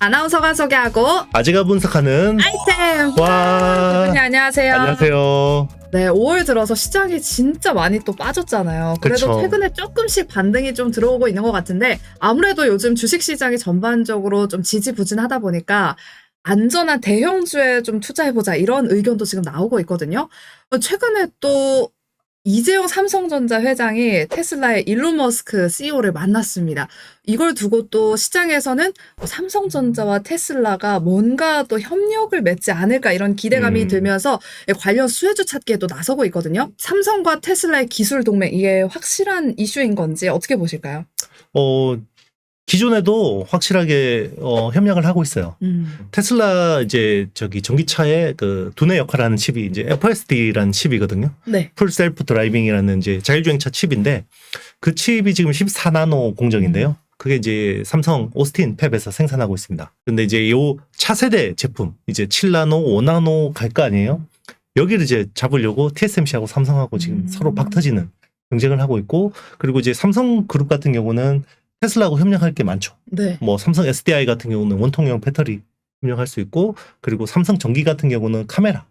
아나운서가 소개하고 아재가 분석하는 아이템. 와. 대표님 안녕하세요. 안녕하세요. 네, 5월 들어서 시장이 진짜 많이 또 빠졌잖아요. 그래도 그쵸. 최근에 조금씩 반등이 좀 들어오고 있는 것 같은데 아무래도 요즘 주식시장이 전반적으로 좀 지지부진하다 보니까 안전한 대형주에 좀 투자해보자 이런 의견도 지금 나오고 있거든요. 최근에 또 이재용 삼성전자 회장이 테슬라의 일론 머스크 CEO를 만났습니다. 이걸 두고 또 시장에서는 삼성전자와 테슬라가 뭔가 또 협력을 맺지 않을까 이런 기대감이 들면서 관련 수혜주 찾기에도 나서고 있거든요. 삼성과 테슬라의 기술 동맹, 이게 확실한 이슈인 건지 어떻게 보실까요? 기존에도 확실하게 협력을 하고 있어요. 테슬라 이제 전기차의 그 두뇌 역할을 하는 칩이 이제 FSD라는 칩이거든요. 네. 풀 셀프 드라이빙이라는 이제 자율주행차 칩인데 그 칩이 지금 14나노 공정인데요. 그게 이제 삼성 오스틴 팹에서 생산하고 있습니다. 근데 이제 요 차세대 제품 이제 7나노, 5나노 갈 거 아니에요? 여기를 이제 잡으려고 TSMC하고 삼성하고 지금 서로 박터지는 경쟁을 하고 있고, 그리고 이제 삼성그룹 같은 경우는 테슬라하고 협력할 게 많죠. 네. 뭐 삼성 SDI 같은 경우는 원통형 배터리 협력할 수 있고, 그리고 삼성 전기 같은 경우는 카메라,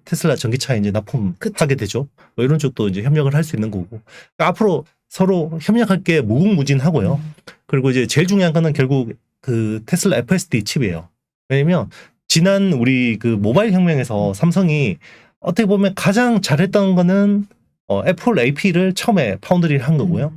테슬라 전기차에 이제 납품하게 되죠. 뭐 이런 쪽도 이제 협력을 할 수 있는 거고. 그러니까 앞으로 서로 협력할 게 무궁무진하고요. 그리고 이제 제일 중요한 거는 결국 그 테슬라 FSD 칩이에요. 왜냐면 지난 우리 그 모바일 혁명에서 삼성이 어떻게 보면 가장 잘했던 거는 애플 AP를 처음에 파운드리를 한 거고요.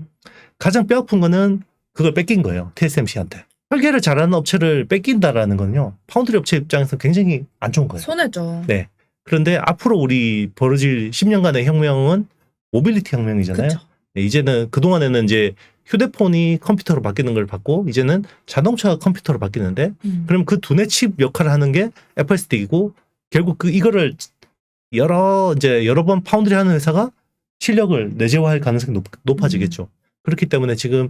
가장 뼈아픈 거는 그걸 뺏긴 거예요. TSMC한테. 설계를 잘하는 업체를 뺏긴다라는 건요, 파운드리 업체 입장에서 굉장히 안 좋은 거예요. 손해죠. 네. 그런데 앞으로 우리 벌어질 10년간의 혁명은 모빌리티 혁명이잖아요. 그쵸. 네, 이제는 그동안에는 이제 휴대폰이 컴퓨터로 바뀌는 걸 봤고, 이제는 자동차가 컴퓨터로 바뀌는데, 그럼 그 두뇌 칩 역할을 하는 게 FSD이고, 결국 이거를 여러 번 파운드리 하는 회사가 실력을 내재화할 가능성이 높아지겠죠. 그렇기 때문에 지금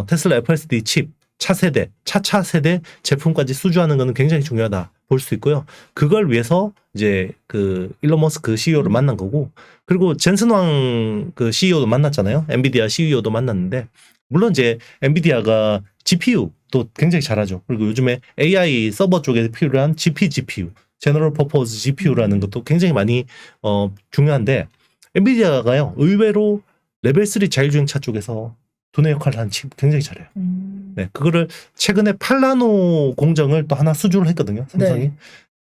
테슬라 FSD 칩 차차 세대 제품까지 수주하는 것은 굉장히 중요하다 볼 수 있고요. 그걸 위해서 이제 그 일론 머스크 CEO를 만난 거고, 그리고 젠슨 왕 그 CEO도 만났잖아요. 엔비디아 CEO도 만났는데, 물론 이제 엔비디아가 GPU도 굉장히 잘하죠. 그리고 요즘에 AI 서버 쪽에 필요한 GPU, 제너럴 퍼포즈 GPU라는 것도 굉장히 많이 중요한데, 엔비디아가요 의외로 레벨 3 자율주행차 쪽에서 두뇌 역할을 하는 칩 굉장히 잘해요. 네, 그거를 최근에 8나노 공정을 또 하나 수주를 했거든요, 삼성이.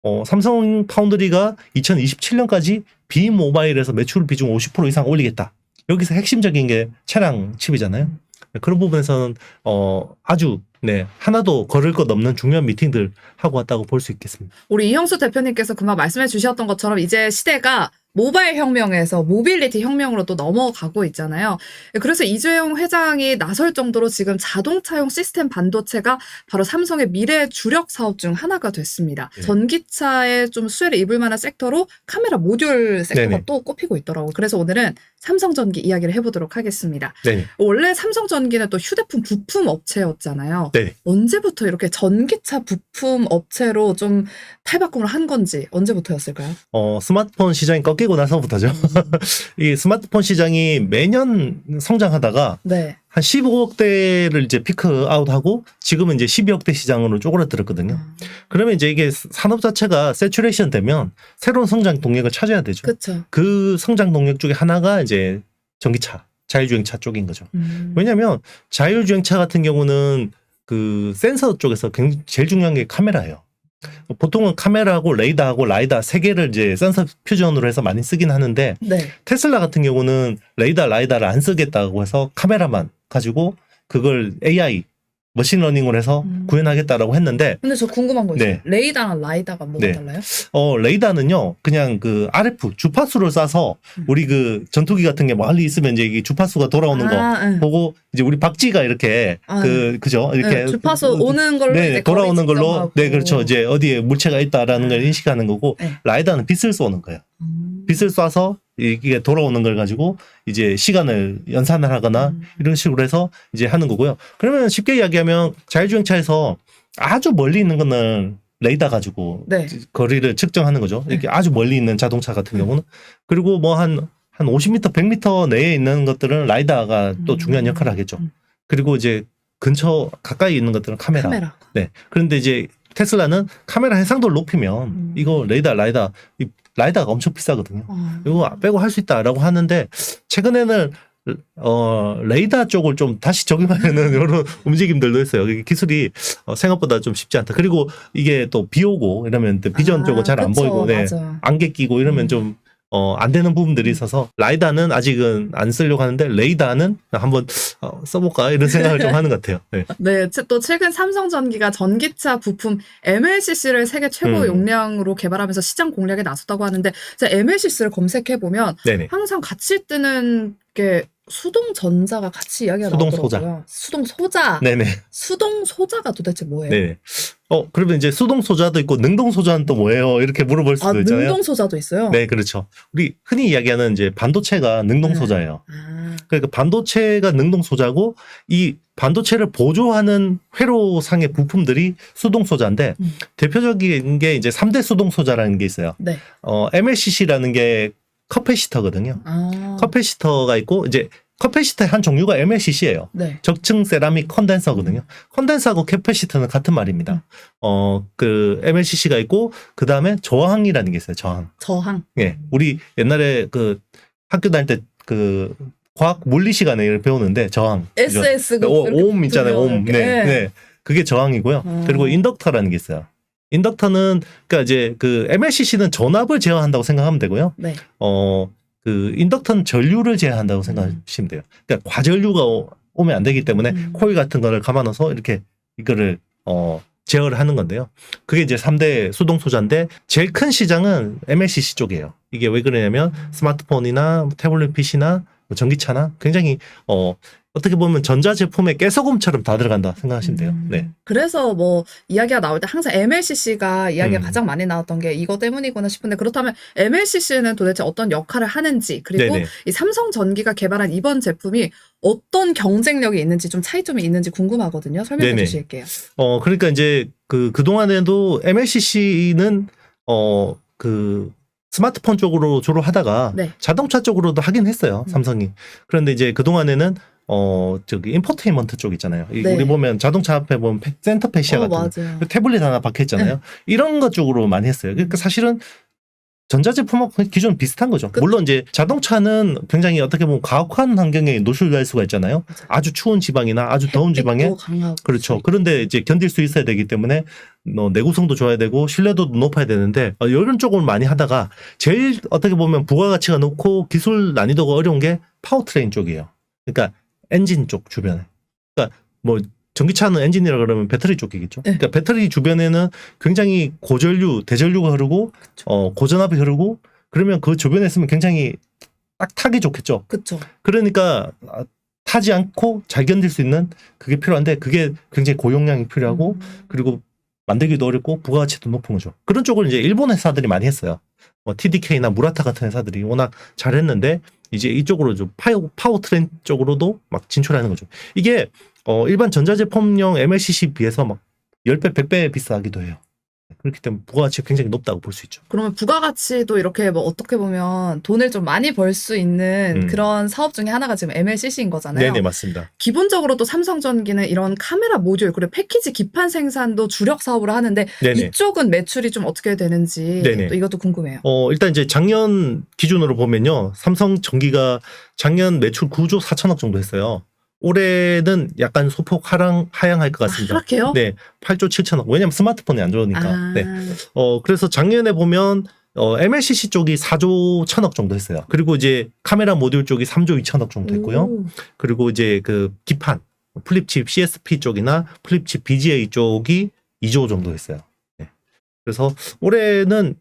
네. 삼성 파운드리가 2027년까지 비모바일에서 매출 비중 50% 이상 올리겠다. 여기서 핵심적인 게 차량 칩이잖아요. 네, 그런 부분에서는 아주 하나도 거를 것 없는 중요한 미팅들 하고 왔다고 볼 수 있겠습니다. 우리 이형수 대표님께서 그만 말씀해 주셨던 것처럼 이제 시대가 모바일 혁명에서 모빌리티 혁명으로 또 넘어가고 있잖아요. 그래서 이재용 회장이 나설 정도로 지금 자동차용 시스템 반도체가 바로 삼성의 미래 주력 사업 중 하나가 됐습니다. 네. 전기차에 좀 수혜를 입을 만한 섹터로 카메라 모듈 섹터가 네네. 또 꼽히고 있더라고요. 그래서 오늘은 삼성전기 이야기를 해보도록 하겠습니다. 네. 원래 삼성전기는 또 휴대폰 부품 업체였잖아요. 네. 언제부터 이렇게 전기차 부품 업체로 좀 탈바꿈을 한 건지 언제부터였을까요? 스마트폰 시장이 꺾이고 나서부터죠. 이 스마트폰 시장이 매년 성장하다가 네. 한 15억대를 이제 피크 아웃하고 지금은 이제 12억대 시장으로 쪼그라들었거든요. 그러면 이제 이게 산업 자체가 세츄레이션 되면 새로운 성장 동력을 찾아야 되죠. 그렇죠. 그 성장 동력 중에 하나가 이제 전기차, 자율주행차 쪽인 거죠. 왜냐하면 자율주행차 같은 경우는 그 센서 쪽에서 제일 중요한 게 카메라예요. 보통은 카메라하고 레이더하고 라이다 세 개를 이제 센서 퓨전으로 해서 많이 쓰긴 하는데, 네. 테슬라 같은 경우는 레이더, 라이다를 안 쓰겠다고 해서 카메라만 가지고 그걸 AI 머신러닝으로 해서 구현하겠다라고 했는데, 근데 저 궁금한 거 있어요. 네. 레이더랑 라이다가 뭐가 네. 달라요? 레이더는요 그냥 그 RF 주파수를 쏴서 우리 그 전투기 같은 게 멀리 있으면 이제 이게 주파수가 돌아오는 거 응. 보고, 이제 우리 박쥐가 이렇게 그죠? 이렇게 네, 주파수 오는 걸로 네, 이제 돌아오는 거리 걸로 측정하고. 네, 그렇죠. 이제 어디에 물체가 있다라는 걸 인식하는 거고, 네. 라이더는 빛을 쏘는 거예요. 빛을 쏴서 이게 돌아오는 걸 가지고 이제 시간을 연산을 하거나 이런 식으로 해서 이제 하는 거고요. 그러면 쉽게 이야기하면 자율주행차에서 아주 멀리 있는 거는 레이더 가지고 네. 거리를 측정하는 거죠. 이렇게 아주 멀리 있는 자동차 같은 경우는. 그리고 뭐 한 50m, 100m 내에 있는 것들은 라이다가 또 중요한 역할을 하겠죠. 그리고 이제 근처 가까이 있는 것들은 카메라. 카메라. 네. 그런데 이제 테슬라는 카메라 해상도를 높이면 이거 라이다가 엄청 비싸거든요. 이거 빼고 할 수 있다라고 하는데 최근에는 레이더 쪽을 좀 다시 적용하려는 이런 움직임들도 있어요. 이게 기술이 생각보다 좀 쉽지 않다. 그리고 이게 또 비 오고 이러면 또 비전 쪽은 잘 안 그쵸, 보이고, 네. 맞아. 안개 끼고 이러면 좀 안 되는 부분들이 있어서 라이다는 아직은 안 쓰려고 하는데 레이더는 한번 써볼까 이런 생각을 좀 하는 것 같아요. 네. 네, 또 최근 삼성전기가 전기차 부품 MLCC를 세계 최고 용량으로 개발하면서 시장 공략에 나섰다고 하는데 제가 MLCC를 검색해 보면 네네. 항상 같이 뜨는 게 수동전자가 같이 이야기가 수동소자. 나오더라고요. 수동소자. 네네. 수동소자가 도대체 뭐예요? 네네. 그러면 이제 수동 소자도 있고 능동 소자는 또 뭐예요? 이렇게 물어볼 수도 있잖아요. 능동소자도 있어요? 네, 그렇죠. 우리 흔히 이야기하는 이제 반도체가 능동 소자예요. 그러니까 반도체가 능동 소자고 이 반도체를 보조하는 회로상의 부품들이 수동 소자인데 대표적인 게 이제 3대 수동 소자라는 게 있어요. 네. MLCC라는 게 커패시터거든요. 커패시터가 있고 이제 커패시터의 한 종류가 MLCC예요. 네. 적층 세라믹 컨덴서거든요. 컨덴서하고 캐패시터는 같은 말입니다. 그 MLCC가 있고 그 다음에 저항이라는 게 있어요. 저항. 예, 우리 옛날에 그 학교 다닐 때 그 과학 물리 시간에 배우는데 저항. SS 오hm 있잖아요. 오hm. 네. 그게 저항이고요. 그리고 인덕터라는 게 있어요. 인덕터는 그러니까 이제 그 MLCC는 전압을 제어한다고 생각하면 되고요. 네. 그 인덕터는 전류를 제어한다고 생각하시면 돼요. 그러니까 과전류가 오면 안 되기 때문에 코일 같은 거를 감아 넣어서 이렇게 이거를 제어를 하는 건데요. 그게 이제 3대 수동 소자인데 제일 큰 시장은 MLCC 쪽이에요. 이게 왜 그러냐면 스마트폰이나 태블릿 PC나 전기차나 굉장히 어떻게 보면 전자제품의 깨소금처럼 다 들어간다 생각하시면 돼요. 네. 그래서 뭐 이야기가 나올 때 항상 MLCC가 이야기가 가장 많이 나왔던 게 이거 때문이구나 싶은데 그렇다면 MLCC는 도대체 어떤 역할을 하는지 그리고 네네. 이 삼성전기가 개발한 이번 제품이 어떤 경쟁력이 있는지 좀 차이점이 있는지 궁금하거든요. 설명해 네네. 주실게요. 그러니까 이제 그동안에도 MLCC는 그 스마트폰 쪽으로 주로 하다가 네. 자동차 쪽으로도 하긴 했어요. 삼성이. 그런데 이제 그동안에는 저기 인포테인먼트 쪽 있잖아요. 네. 우리 보면 자동차 앞에 보면 센터페시아 같은 맞아요. 태블릿 하나 박혀 있잖아요. 이런 것 쪽으로 많이 했어요. 그러니까 사실은 전자제품하고 기존 비슷한 거죠. 물론 이제 자동차는 굉장히 어떻게 보면 가혹한 환경에 노출될 수가 있잖아요. 아주 추운 지방이나 아주 더운 지방에 강하고 그렇죠. 그런데 이제 견딜 수 있어야 되기 때문에 내구성도 좋아야 되고 신뢰도도 높아야 되는데 이런 쪽을 많이 하다가 제일 어떻게 보면 부가가치가 높고 기술 난이도가 어려운 게 파워트레인 쪽이에요. 그러니까 엔진 쪽 주변에. 그러니까 뭐 전기차는 엔진이라 그러면 배터리 쪽이겠죠. 네. 그러니까 배터리 주변에는 굉장히 고전류, 대전류가 흐르고 고전압이 흐르고 그러면 그 주변에 있으면 굉장히 딱 타기 좋겠죠. 그렇죠. 그러니까 타지 않고 잘 견딜 수 있는 그게 필요한데 그게 굉장히 고용량이 필요하고 그리고 만들기도 어렵고 부가가치도 높은 거죠. 그런 쪽을 이제 일본 회사들이 많이 했어요. TDK나 무라타 같은 회사들이 워낙 잘했는데 이제 이쪽으로 좀 파워트레인 쪽으로도 막 진출하는 거죠. 이게 일반 전자제품용 MLCC 비해서 막 10배, 100배 비싸기도 해요. 그렇기 때문에 부가가치가 굉장히 높다고 볼 수 있죠. 그러면 부가가치도 이렇게 뭐 어떻게 보면 돈을 좀 많이 벌 수 있는 그런 사업 중에 하나가 지금 MLCC인 거잖아요. 네네, 맞습니다. 기본적으로 또 삼성전기는 이런 카메라 모듈 그리고 패키지 기판 생산도 주력 사업으로 하는데 네네. 이쪽은 매출이 좀 어떻게 되는지 네네. 또 이것도 궁금해요. 일단 이제 작년 기준으로 보면요. 삼성전기가 작년 매출 9조 4천억 정도 했어요. 올해는 약간 소폭 하향할 것 같습니다. 하락해요? 네, 8조 7천억. 왜냐면 스마트폰이 안 좋으니까. 네. 아, 그래서 작년에 보면 MLCC 쪽이 4조 1천억 정도 했어요. 그리고 이제 카메라 모듈 쪽이 3조 2천억 정도 했고요. 오. 그리고 그리고 이제 그 기판, 플립칩 CSP 쪽이나 플립칩 BGA 쪽이 2조 정도 했어요. 네. 그래서 올해는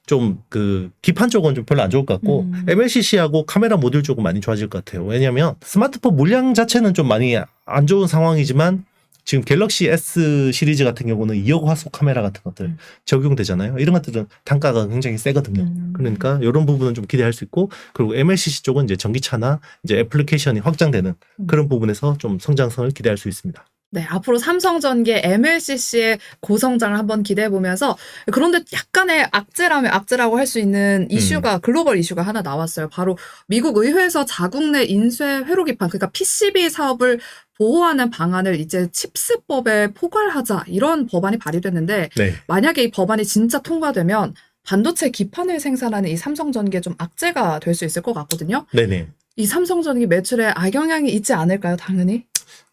좀 그 기판 쪽은 좀 별로 안 좋을 것 같고 MLCC하고 카메라 모듈 쪽은 많이 좋아질 것 같아요. 왜냐하면 스마트폰 물량 자체는 좀 많이 안 좋은 상황이지만 지금 갤럭시 S 시리즈 같은 경우는 2억 화소 카메라 같은 것들 적용되잖아요. 이런 것들은 단가가 굉장히 세거든요. 그러니까 이런 부분은 좀 기대할 수 있고 그리고 MLCC 쪽은 이제 전기차나 이제 애플리케이션이 확장되는 그런 부분에서 좀 성장성을 기대할 수 있습니다. 네, 앞으로 삼성전기의 MLCC의 고성장을 한번 기대해 보면서 그런데 약간의 악재라면 악재라고 할 수 있는 이슈가 글로벌 이슈가 하나 나왔어요. 바로 미국 의회에서 자국 내 인쇄 회로 기판 그러니까 PCB 사업을 보호하는 방안을 이제 칩스법에 포괄하자 이런 법안이 발의됐는데 네. 만약에 이 법안이 진짜 통과되면 반도체 기판을 생산하는 이 삼성전기에 좀 악재가 될 수 있을 것 같거든요. 네네. 이 삼성전기 매출에 악영향이 있지 않을까요? 당연히.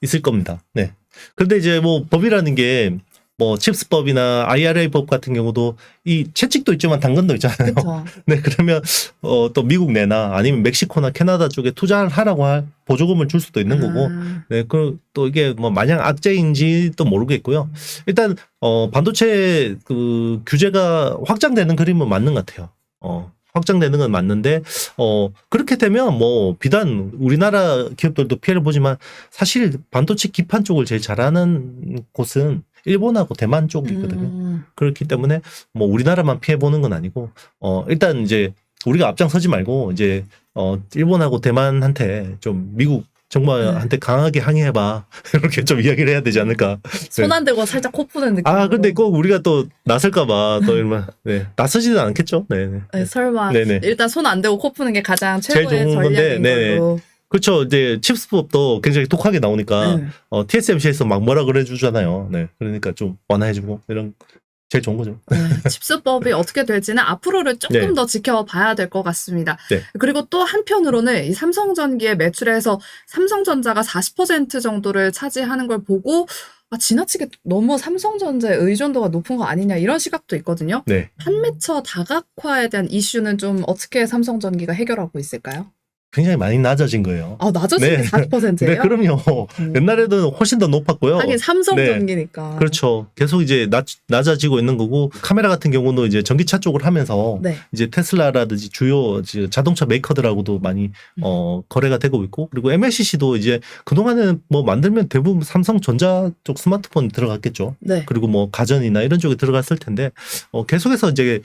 있을 겁니다. 네. 그런데 이제 뭐 법이라는 게 뭐 칩스법이나 IRA 법 같은 경우도 이 채찍도 있지만 당근도 있잖아요. 그렇죠. 네, 그러면 또 미국 내나 아니면 멕시코나 캐나다 쪽에 투자를 하라고 할 보조금을 줄 수도 있는 거고, 네, 또 이게 뭐 마냥 악재인지도 모르겠고요. 일단 반도체 그 규제가 확장되는 그림은 맞는 것 같아요. 확장되는 건 맞는데 그렇게 되면 뭐 비단 우리나라 기업들도 피해를 보지만 사실 반도체 기판 쪽을 제일 잘하는 곳은 일본하고 대만 쪽이거든요. 그렇기 때문에 뭐 우리나라만 피해 보는 건 아니고 일단 이제 우리가 앞장서지 말고 이제 일본하고 대만한테 좀 미국 정부한테 강하게 항의해봐 이렇게 좀 이야기를 해야 되지 않을까. 손 안 대고 살짝 코 푸는 느낌. 아 근데 꼭 우리가 또 나설까봐 또 이러면 네 나서지는 않겠죠. 네네. 네, 설마 네네. 일단 손 안 대고 코 푸는 게 가장 제일 최고의 좋은 건데, 전략인 네네. 걸로. 그렇죠. 이제 칩스법도 굉장히 독하게 나오니까 네. TSMC에서 막 뭐라 그래주잖아요. 네, 그러니까 좀 완화해주고 이런 제일 좋은 거죠. 네, 칩스법이 어떻게 될지는 앞으로를 조금 네. 더 지켜봐야 될 것 같습니다. 네. 그리고 또 한편으로는 이 삼성전기의 매출에서 삼성전자가 40% 정도를 차지하는 걸 보고 지나치게 너무 삼성전자의 의존도가 높은 거 아니냐 이런 시각도 있거든요. 네, 판매처 다각화에 대한 이슈는 좀 어떻게 삼성전기가 해결하고 있을까요? 굉장히 많이 낮아진 거예요. 낮아진 네. 게 40%예요? 네, 그럼요. 옛날에는 훨씬 더 높았고요. 하긴 삼성전기니까. 그렇죠. 계속 이제 낮아지고 있는 거고 카메라 같은 경우는 이제 전기차 쪽을 하면서 네. 이제 테슬라라든지 주요 자동차 메이커들하고도 많이 거래가 되고 있고 그리고 MLCC도 이제 그동안에는 뭐 만들면 대부분 삼성전자 쪽 스마트폰이 들어갔겠죠. 네. 그리고 뭐 가전이나 이런 쪽에 들어갔을 텐데 계속해서 이제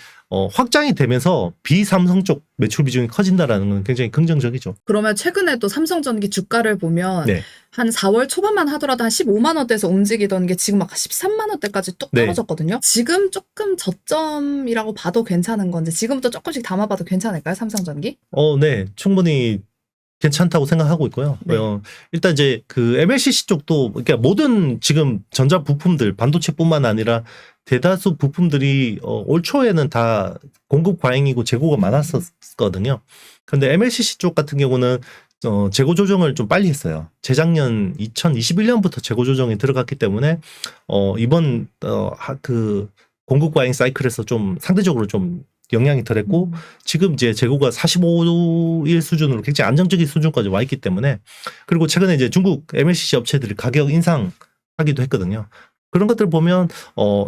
확장이 되면서 비삼성 쪽 매출 비중이 커진다라는 건 굉장히 긍정적이죠. 그러면 최근에 또 삼성전기 주가를 보면 네. 한 4월 초반만 하더라도 한 15만 원대에서 움직이던 게 지금 막 13만 원대까지 뚝 네. 떨어졌거든요. 지금 조금 저점이라고 봐도 괜찮은 건지 지금부터 조금씩 담아봐도 괜찮을까요? 삼성전기? 네. 충분히 괜찮다고 생각하고 있고요. 네. 일단 이제 그 MLCC 쪽도 그러니까 모든 지금 전자 부품들 반도체뿐만 아니라 대다수 부품들이 올 초에는 다 공급 과잉이고 재고가 많았었거든요. 그런데 MLCC 쪽 같은 경우는 재고 조정을 좀 빨리 했어요. 재작년 2021년부터 재고 조정이 들어갔기 때문에 이번 그 공급 과잉 사이클에서 좀 상대적으로 좀 영향이 덜했고 지금 이제 재고가 45일 수준으로 굉장히 안정적인 수준까지 와 있기 때문에 그리고 최근에 이제 중국 MLCC 업체들이 가격 인상하기도 했거든요. 그런 것들 보면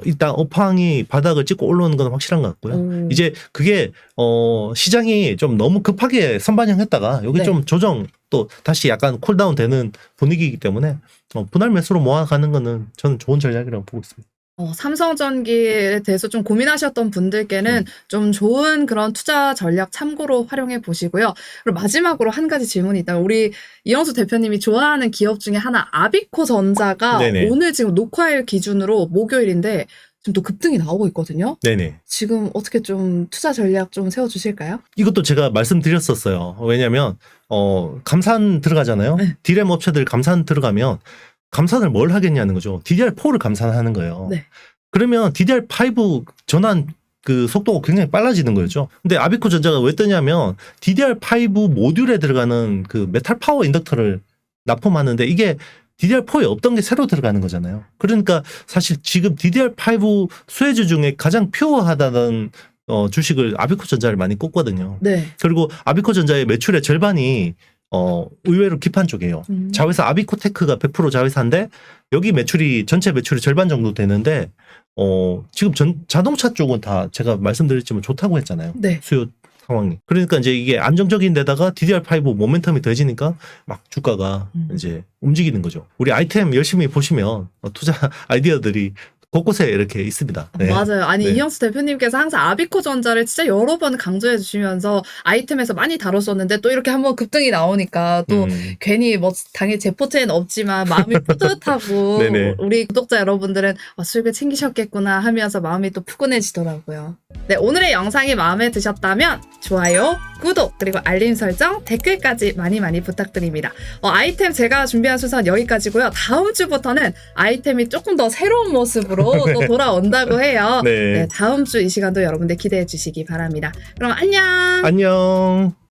일단 업황이 바닥을 찍고 올라오는 건 확실한 것 같고요. 이제 그게 시장이 좀 너무 급하게 선반영했다가 여기 네. 좀 조정 또 다시 약간 쿨다운 되는 분위기이기 때문에 분할 매수로 모아가는 거는 저는 좋은 전략이라고 보고 있습니다. 삼성전기에 대해서 좀 고민하셨던 분들께는 좀 좋은 그런 투자 전략 참고로 활용해 보시고요. 그리고 마지막으로 한 가지 질문이 있다면 우리 이영수 대표님이 좋아하는 기업 중에 하나 아비코전자가 네네. 오늘 지금 녹화일 기준으로 목요일인데 지금 또 급등이 나오고 있거든요. 네네. 지금 어떻게 좀 투자 전략 좀 세워주실까요? 이것도 제가 말씀드렸었어요. 왜냐하면 감산 들어가잖아요. 네. 디램 업체들 감산 들어가면 감산을 뭘 하겠냐는 거죠. DDR4를 감산하는 거예요. 네. 그러면 DDR5 전환 그 속도가 굉장히 빨라지는 거죠. 근데 아비코 전자가 왜 뜨냐면 DDR5 모듈에 들어가는 그 메탈 파워 인덕터를 납품하는데 이게 DDR4에 없던 게 새로 들어가는 거잖아요. 그러니까 사실 지금 DDR5 수혜주 중에 가장 퓨어하다는 주식을 아비코 전자를 많이 꼽거든요. 네. 그리고 아비코 전자의 매출의 절반이 의외로 기판 쪽이에요. 자회사 아비코테크가 100% 자회사인데 여기 매출이 전체 매출이 절반 정도 되는데 지금 자동차 쪽은 다 제가 말씀드렸지만 좋다고 했잖아요. 네. 수요 상황이. 그러니까 이제 이게 안정적인 데다가 DDR5 모멘텀이 되지니까 막 주가가 이제 움직이는 거죠. 우리 아이템 열심히 보시면 투자 아이디어들이 곳곳에 이렇게 있습니다. 네. 맞아요. 아니 네. 이형수 대표님께서 항상 아비코 전자를 진짜 여러 번 강조해 주시면서 아이템에서 많이 다뤘었는데 또 이렇게 한번 급등이 나오니까 또 괜히 뭐 당연히 제 포트에는 없지만 마음이 뿌듯하고 네네. 우리 구독자 여러분들은 수익을 챙기셨겠구나 하면서 마음이 또 푸근해지더라고요. 네, 오늘의 영상이 마음에 드셨다면 좋아요, 구독, 그리고 알림 설정, 댓글까지 많이 부탁드립니다. 아이템 제가 준비한 순서는 여기까지고요. 다음 주부터는 아이템이 조금 더 새로운 모습으로 또 돌아온다고 해요. 네. 네, 다음 주 이 시간도 여러분들 기대해 주시기 바랍니다. 그럼 안녕! 안녕.